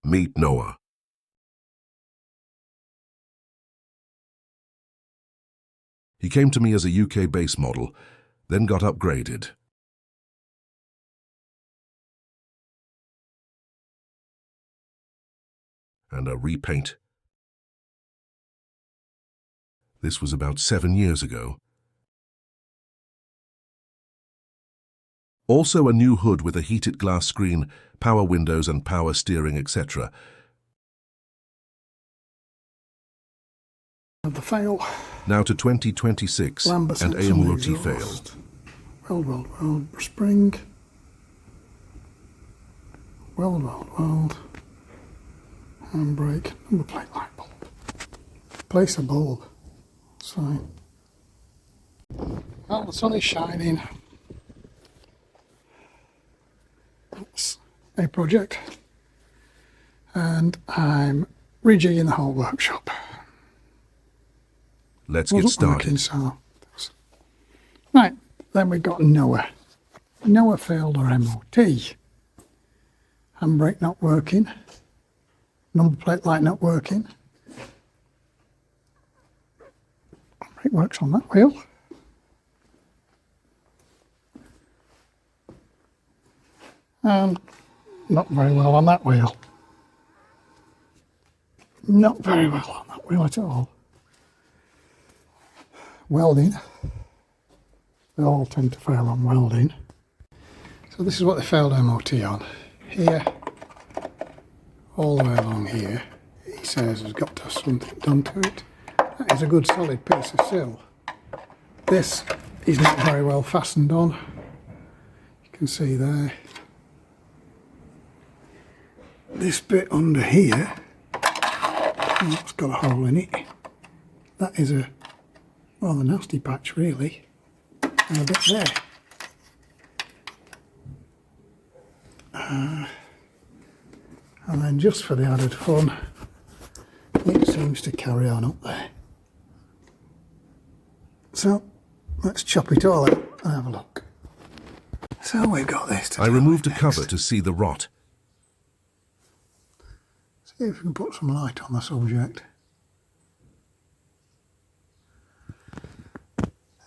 Meet Noah. He came to me as a UK base model, then got upgraded. And a repaint. This was about 7 years ago. Also a new hood with a heated glass screen, power windows and power steering, etc. The fail. Now to 2026 Lambert and AMOT failed. Weld, spring. Weld. Handbrake, number plate light bulb. Place a bulb. It's fine. Well, the sun is shining. That's a project. And I'm rejigging the whole workshop. Let's get started. Right, then we've got Noah. Noah failed our MOT. Handbrake not working. Number plate light not working. Brake works on that wheel. And not very well on that wheel. Not very well on that wheel at all. Welding. They all tend to fail on welding. So this is what they failed MOT on. Here, all the way along here, he says has got to have something done to it. That is a good solid piece of sill. This is not very well fastened on. You can see there. This bit under here, it's got a hole in it. That is a rather nasty patch really. And a bit there. And then just for the added fun, it seems to carry on up there. So let's chop it all out and have a look. So we've got this. I removed a cover to see the rot. See if we can put some light on the subject.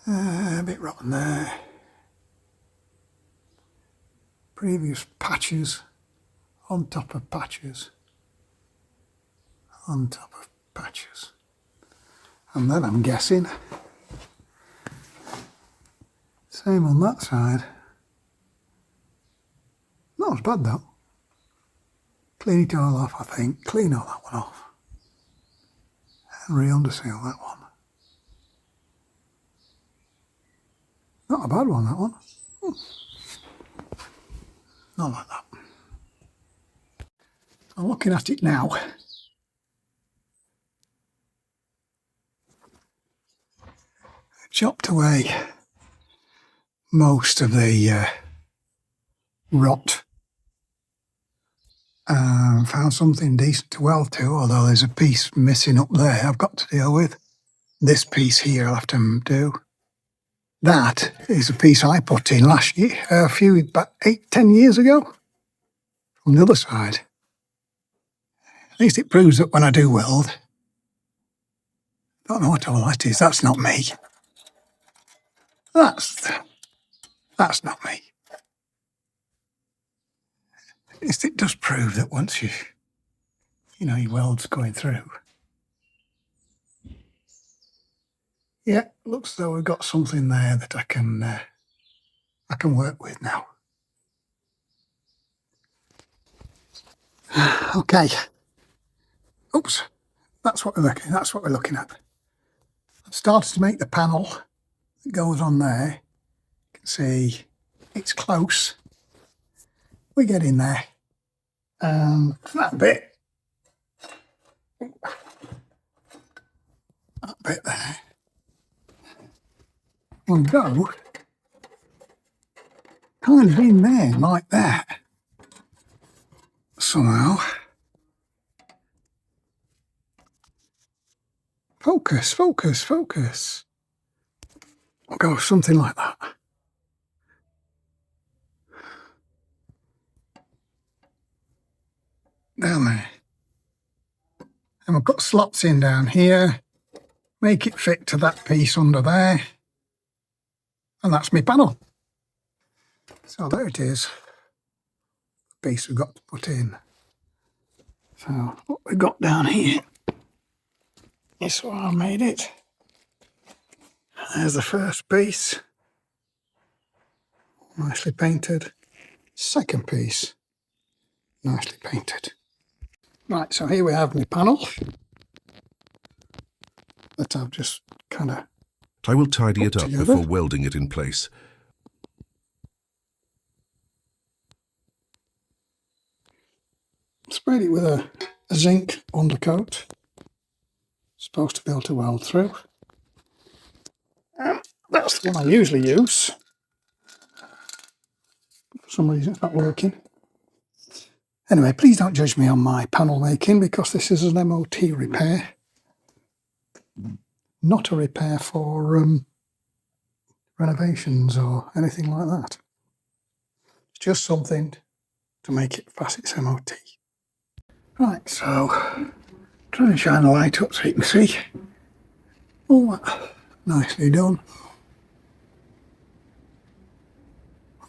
A bit rotten there. Previous patches on top of patches on top of patches. And then I'm guessing same on that side. Not as bad though. Clean it all off, I think. Clean all that one off. And re-underseal that one. Not a bad one, that one. Not like that. I'm looking at it now. Chopped away most of the rot. Found something decent to weld to, although there's a piece missing up there I've got to deal with. This piece here I'll have to do. That is a piece I put in last year, about 8-10 years ago, from the other side. At least it proves that when I do weld, don't know what all that is, that's not me. That's not me. At least it does prove that once your weld's going through. Yeah, looks as though we've got something there that I can work with now. Okay. Oops. That's what we're looking at. I've started to make the panel that goes on there. You can see it's close. We get in there. That bit there will go kind of in there like that somehow. Focus. I'll go something like that. down there. And we'll put slots in down here, make it fit to that piece under there, and that's my panel. So there it is, the piece we've got to put in. So what we've got down here is what I made it. There's the first piece, nicely painted. Second piece, nicely painted. Right, so here we have my panel that I've just kind of I will tidy it up together before welding it in place. Sprayed it with a zinc undercoat. Supposed to be able to weld through. That's the one I usually use. For some reason it's not working. Anyway, please don't judge me on my panel making because this is an MOT repair. Not a repair for renovations or anything like that. It's just something to make it pass its MOT. Right, so trying to shine the light up so you can see. All that nicely done.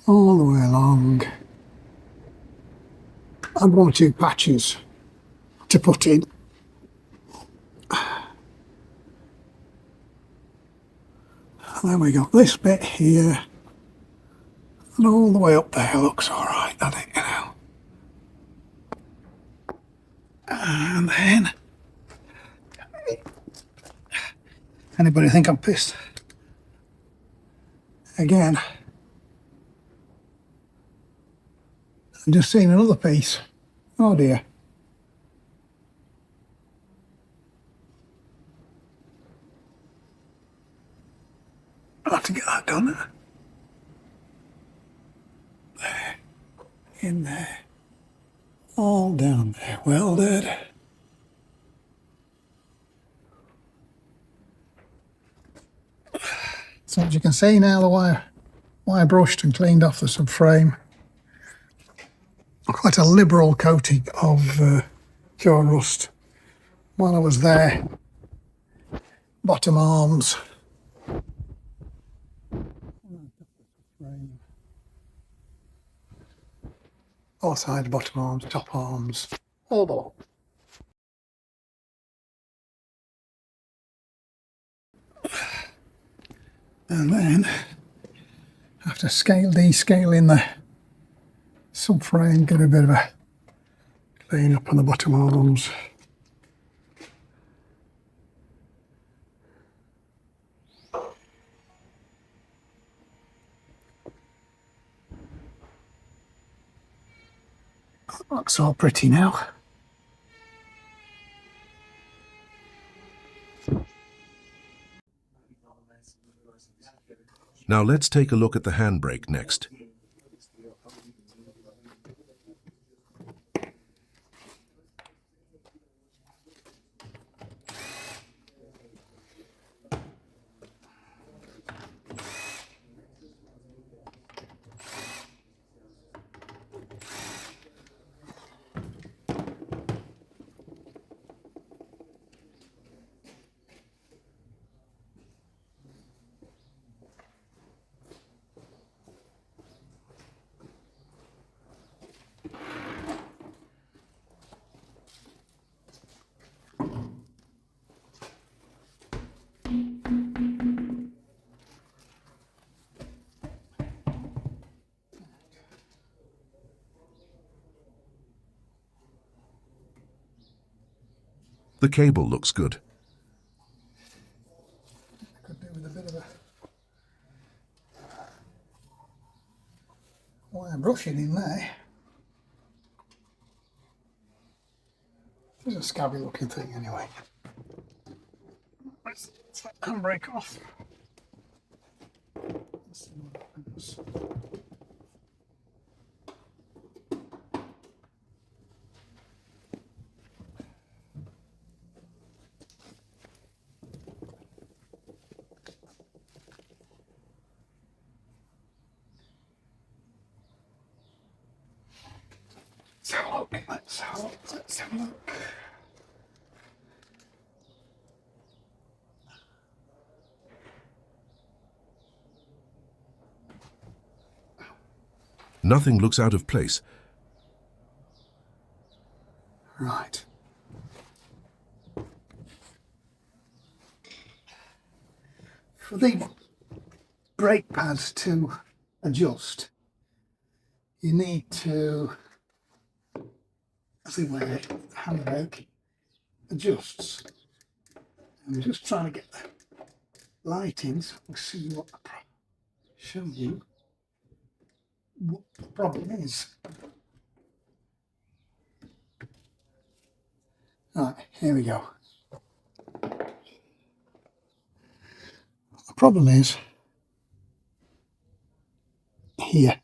All the way along. I've one or two patches to put in. And then we got this bit here. And all the way up there looks alright, doesn't it, you know? And then... Anybody think I'm pissed? Again. I've just seen another piece. Oh dear. I'll have to get that done. There. In there. All down there. Welded. So as you can see now, the wire brushed and cleaned off the subframe. Quite a liberal coating of cure rust while I was there. Bottom arms. All sides, bottom arms, top arms, all the lot. And then after descaling the subframe, get a bit of a clean up on the bottom arms. Looks all pretty now. Now let's take a look at the handbrake next. The cable looks good. Could do with a bit of a wire brushing in there. It's a scabby looking thing anyway. Let's take the handbrake off. Let's see what happens. So Okay, let's have a look. Nothing looks out of place. Right. For the brake pads to adjust, you need to, as the way the handbrake adjusts. I'm just trying to get the lighting so we see what show you what the problem is. Right, here we go. The problem is here.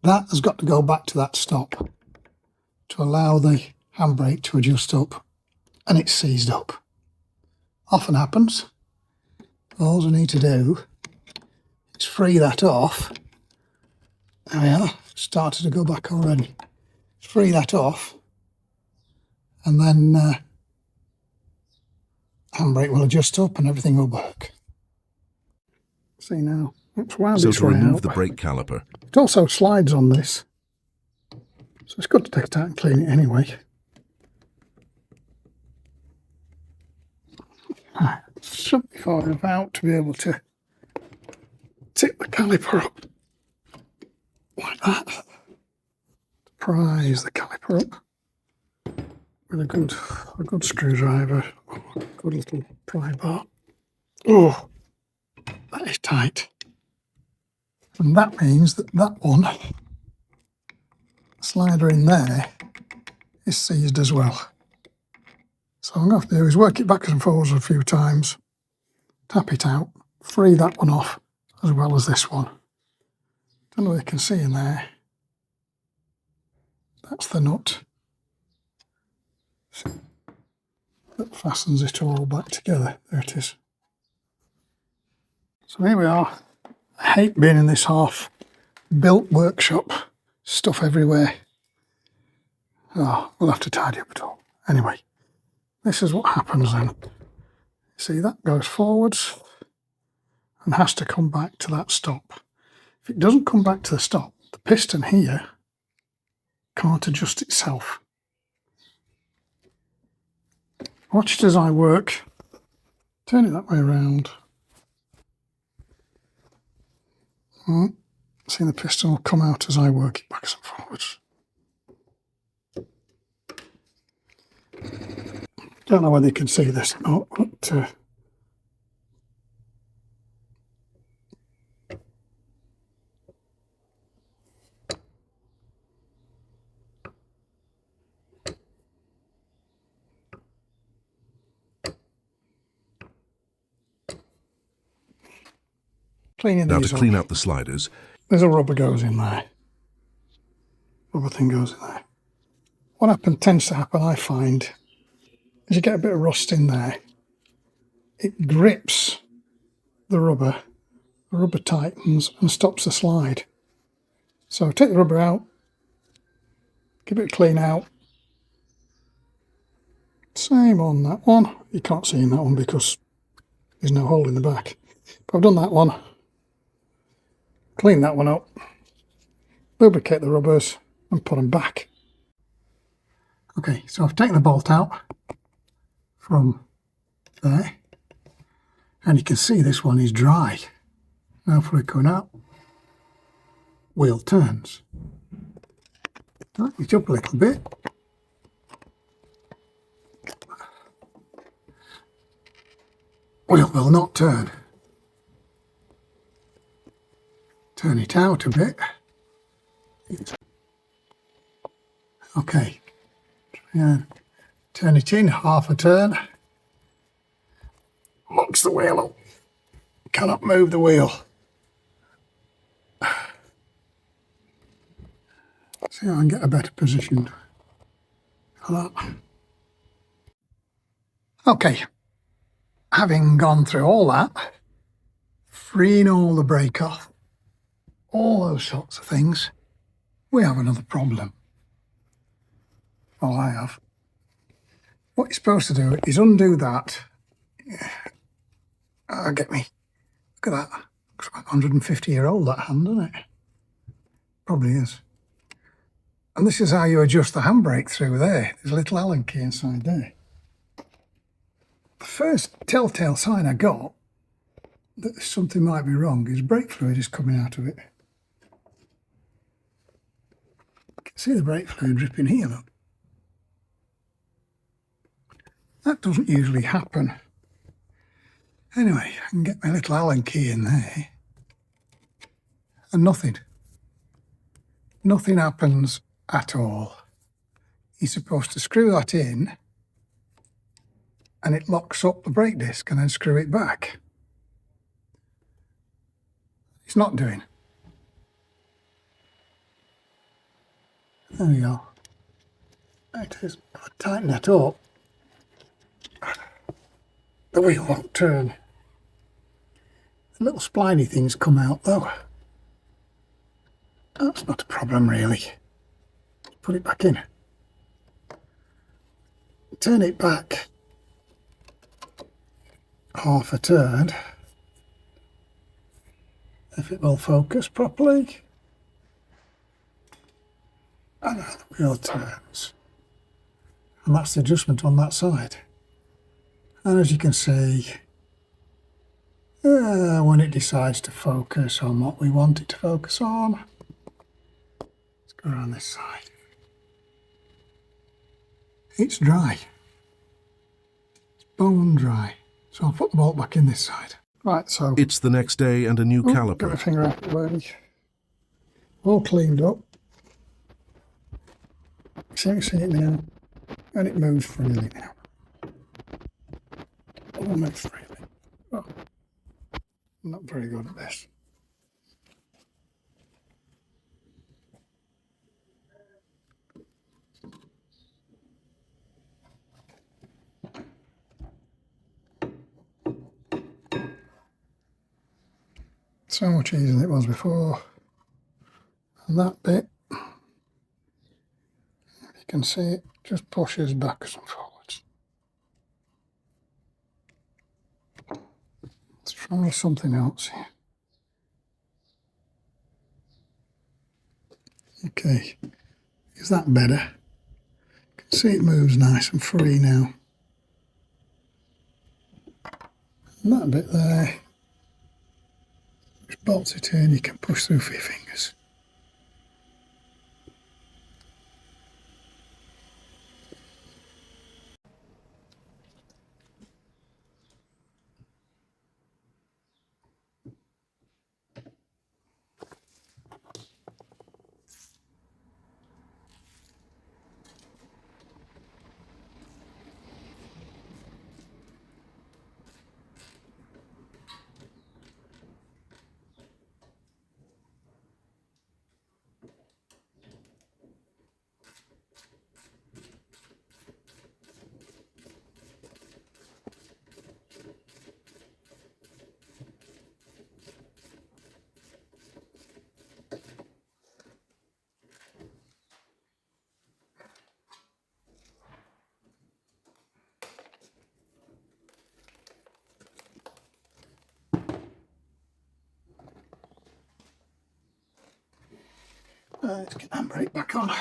That has got to go back to that stop to allow the handbrake to adjust up, and it's seized up. Often happens. All I need to do is free that off. There we are, started to go back already. Free that off, and then handbrake will adjust up and everything will work. See now, it's wound So its to way remove out. the brake caliper, It also slides on this, so it's good to take it out and clean it anyway. Right, should be far enough out to be able to tip the caliper up like that. Prise the caliper up with a good screwdriver, or a good little pry bar. Oh, that is tight. And that means that that one, slider in there, is seized as well. So what I'm going to have to do is work it backwards and forwards a few times, tap it out, free that one off as well as this one. Don't know if you can see in there. That's the nut that fastens it all back together. There it is. So here we are. I hate being in this half-built workshop. Stuff everywhere. Oh, we'll have to tidy up it all. Anyway, this is what happens then. See, that goes forwards and has to come back to that stop. If it doesn't come back to the stop, the piston here can't adjust itself. Watch it as I work. Turn it that way around. See, the piston will come out as I work it backwards and forwards. Don't know whether you can see this or not, but cleaning now these to up. clean out the sliders, There's a rubber goes in there. Rubber thing goes in there. What tends to happen, I find, is you get a bit of rust in there. It grips the rubber tightens and stops the slide. So take the rubber out, give it a clean out. Same on that one. You can't see in that one because there's no hole in the back. But I've done that one. Clean that one up. Lubricate the rubbers and put them back. Okay, so I've taken the bolt out from there. And you can see this one is dry. Now for it coming out, wheel turns. Tighten it up a little bit. Wheel will not turn. Turn it out a bit. Okay. And turn it in half a turn. Locks the wheel up. Cannot move the wheel. See how I can get a better position for that. Okay. Having gone through all that, freeing all the brake off, all those sorts of things, we have another problem. Well, I have. What you're supposed to do is undo that. Get me. Look at that. Looks like 150-year-old, that hand, doesn't it? Probably is. And this is how you adjust the handbrake through there. There's a little Allen key inside there. The first telltale sign I got that something might be wrong is brake fluid is coming out of it. You can see the brake fluid dripping here, look. That doesn't usually happen. Anyway, I can get my little Allen key in there and nothing. Nothing happens at all. You're supposed to screw that in and it locks up the brake disc and then screw it back. It's not doing. There we go. It is. If I tighten that up, the wheel won't turn. The little spliny things come out though. That's not a problem really. Put it back in. Turn it back half a turn. If it will focus properly. And now the wheel turns. And that's the adjustment on that side. And as you can see, when it decides to focus on what we want it to focus on, let's go around this side. It's dry. It's bone dry. So I'll put the bolt back in this side. Right, so It's the next day and a new got my caliper. finger out the way. All cleaned up. So you can see it now. And it moves freely now. Almost freely. Oh, I'm not very good at this. So much easier than it was before. And that bit, you can see it just pushes backwards and forwards. Let's try something else here. Okay, is that better? You can see it moves nice and free now. And that bit there, which bolts it in, you can push through with your fingers. Let's get that brake back on.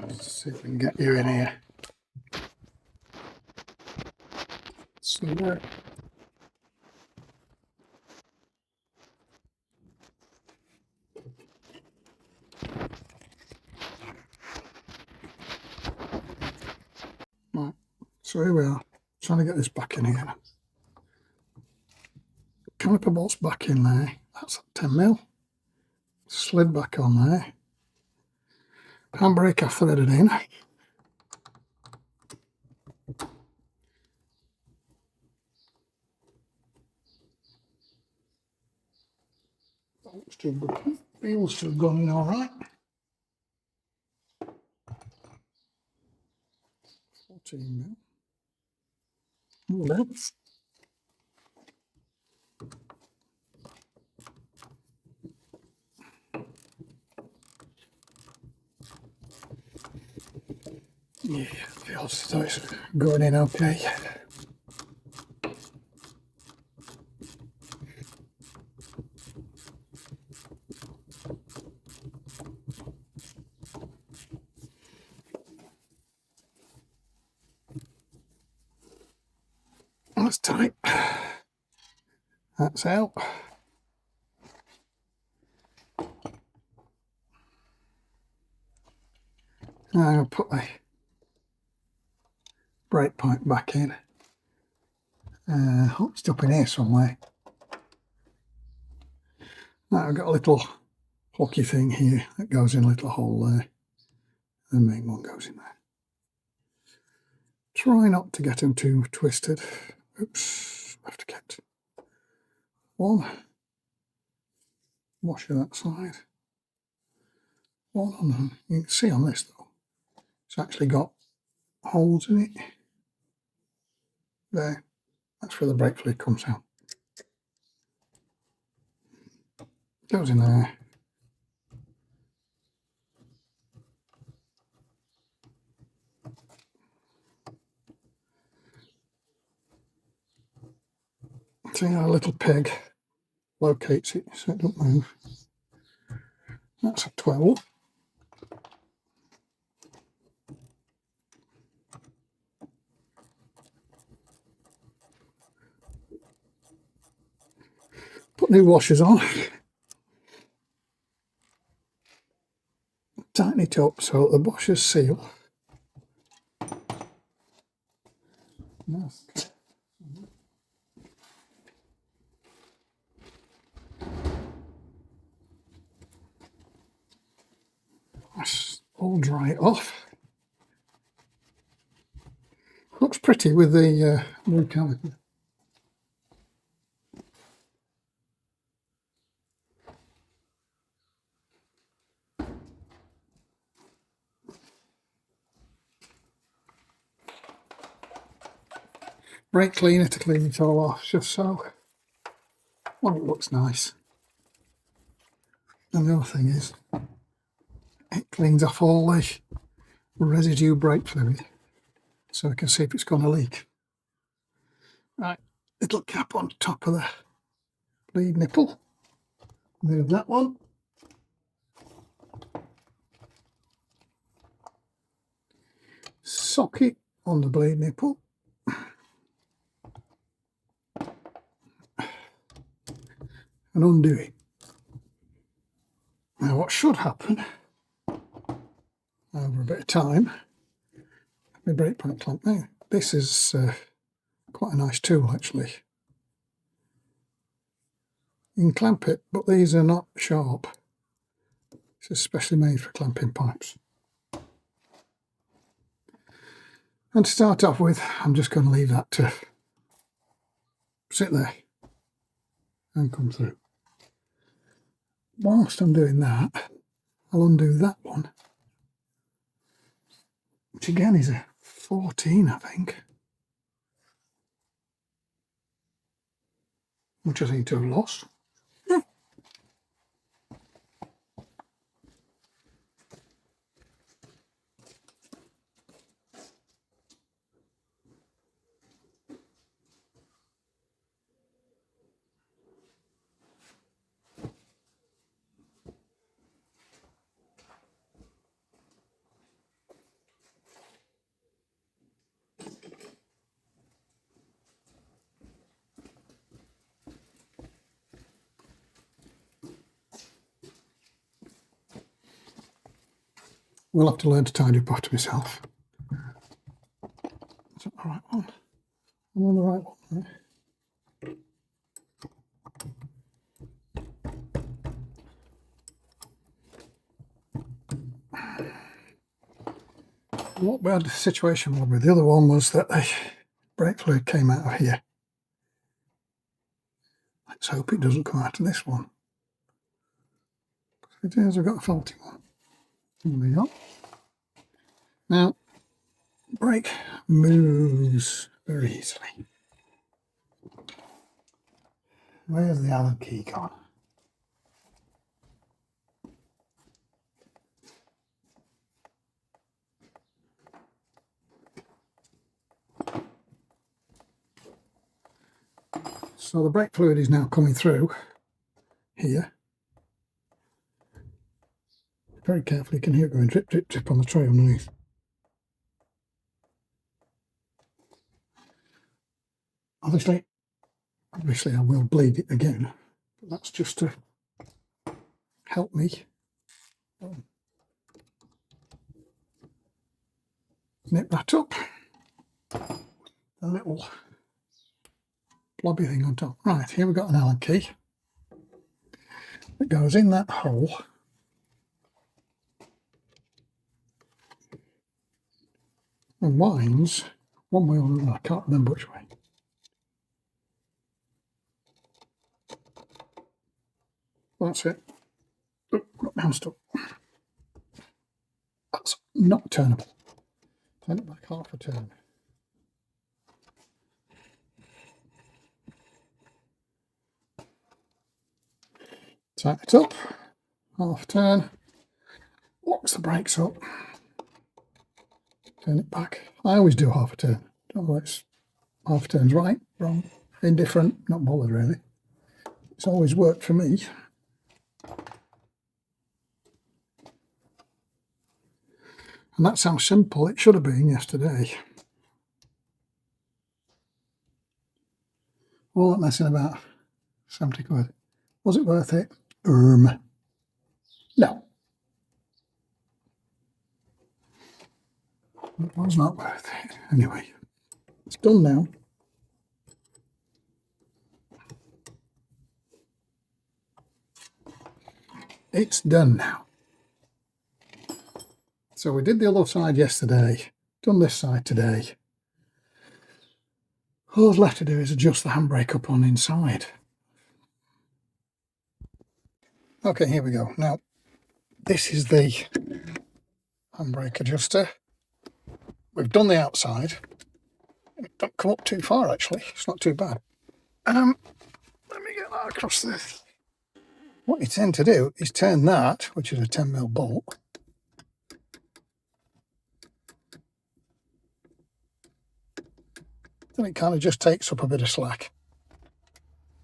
Let's see if we can get you in here. Somewhere. Right, so here we are, trying to get this back in again. Caliper bolt's back in there, that's 10mm. Slid back on there. handbrake I threaded in. Looks too good. Wheels to have gone in all right. 14 mil. Well, yeah, feels as though it's going in okay. That's tight. That's out. Now I'm going to put the brake pipe back in. It's up in here somewhere. Now I've got a little hockey thing here that goes in a little hole there. The main one goes in there. Try not to get them too twisted. Oops, I have to get one washer that side. One on them. You can see on this though, it's actually got holes in it. There, that's where the brake fluid comes out. Goes in there. See how a little peg locates it so it don't move. That's a 12. Put new washers on. Tighten it up so the washers seal. Yes. That's all dry it off. Looks pretty with the new caliper. Brake cleaner to clean it all off, just so. Well, it looks nice. And the other thing is, it cleans off all the residue brake fluid, so I can see if it's going to leak. Right, little cap on top of the bleed nipple. Move that one. Socket on the bleed nipple. And undo it. Now what should happen over a bit of time, my brake pipe clamp. Now this is quite a nice tool actually. You can clamp it, but these are not sharp. It's especially made for clamping pipes. And to start off with, I'm just going to leave that to sit there and come through. Whilst I'm doing that, I'll undo that one, which again is a 14, I think, which I seem to have lost. We'll have to learn to tidy up after myself. Is that the right one? I'm on the right one, right? what we had the situation with the other one was that the brake fluid came out of here. Let's hope it doesn't come out of this one. It is, we've got a faulty one. There we go. Now, brake moves very easily. Where's the Allen key gone? So the brake fluid is now coming through here. Very carefully, you can hear it going drip, drip, drip on the tray underneath. Obviously I will bleed it again, but that's just to help me nip that up. A little blobby thing on top. Right, here we've got an Allen key that goes in that hole. And winds one way or another, I can't remember which way. That's it. Oh, got my hand stuck. That's not turnable. Turn it back half a turn. Tighten it up, half a turn, locks the brakes up, turn it back. I always do half a turn. Don't know it's half a turn's right, wrong, indifferent, not bothered really. It's always worked for me. And that's how simple it should have been yesterday. All that messing about, 70 quid. Was it worth it? No. It was not worth it. Anyway, it's done now. It's done now. So we did the other side yesterday, done this side today. All that's left to do is adjust the handbrake up on inside. Okay, here we go. Now, this is the handbrake adjuster. We've done the outside. It don't come up too far actually, it's not too bad. Let me get that across this. What you tend to do is turn that, which is a 10mm bolt, then it kind of just takes up a bit of slack.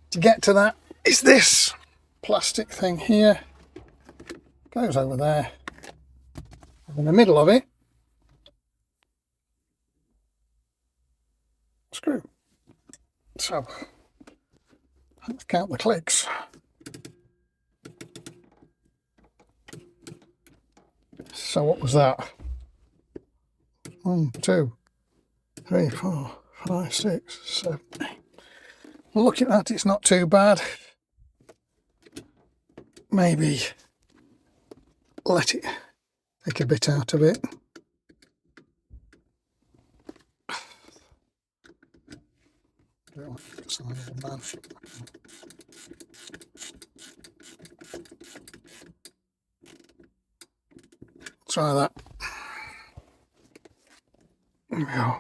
To get to that is this plastic thing here, goes over there, and in the middle of it, screw. So, let's count the clicks. So what was that? 1, 2, 3, 4, 5, 6, 7, 8. Well, look at that, it's not too bad. Maybe let it take a bit out of it. Try that. There we go.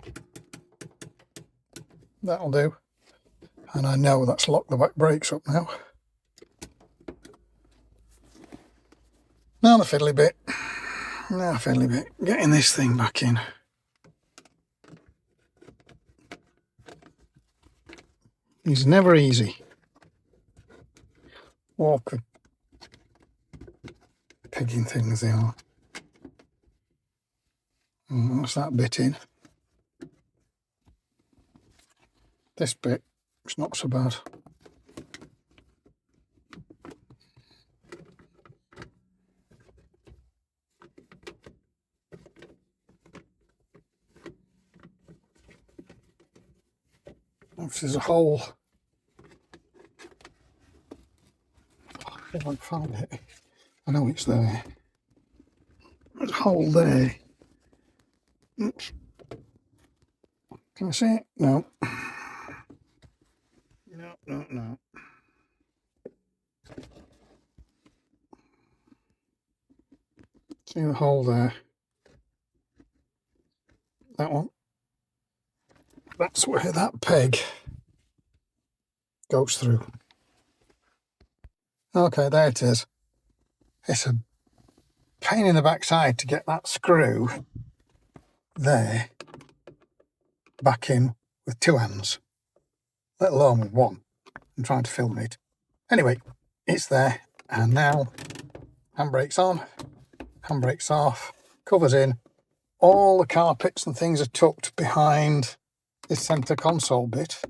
That'll do. And I know that's locked the back brakes up now. Now the fiddly bit. Now the fiddly bit. Getting this thing back in. It's never easy. Awkward pigging things they are. What's that bit in? This bit, it's not so bad. If there's a hole, I can't find it. I know it's there. There's a hole there. Can I see it? No. No. See the hole there? That one. That's where that peg goes through. Okay, there it is. It's a pain in the backside to get that screw there back in with two hands, let alone with one. I'm trying to film it. Anyway, it's there, and now handbrake's on, handbrake's off, covers in. All the carpets and things are tucked behind this centre console bit,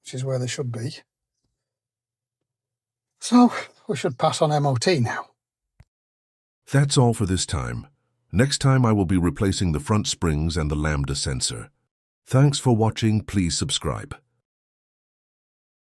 which is where they should be. So we should pass on MOT now. That's all for this time. Next time I will be replacing the front springs and the lambda sensor. Thanks for watching. Please subscribe.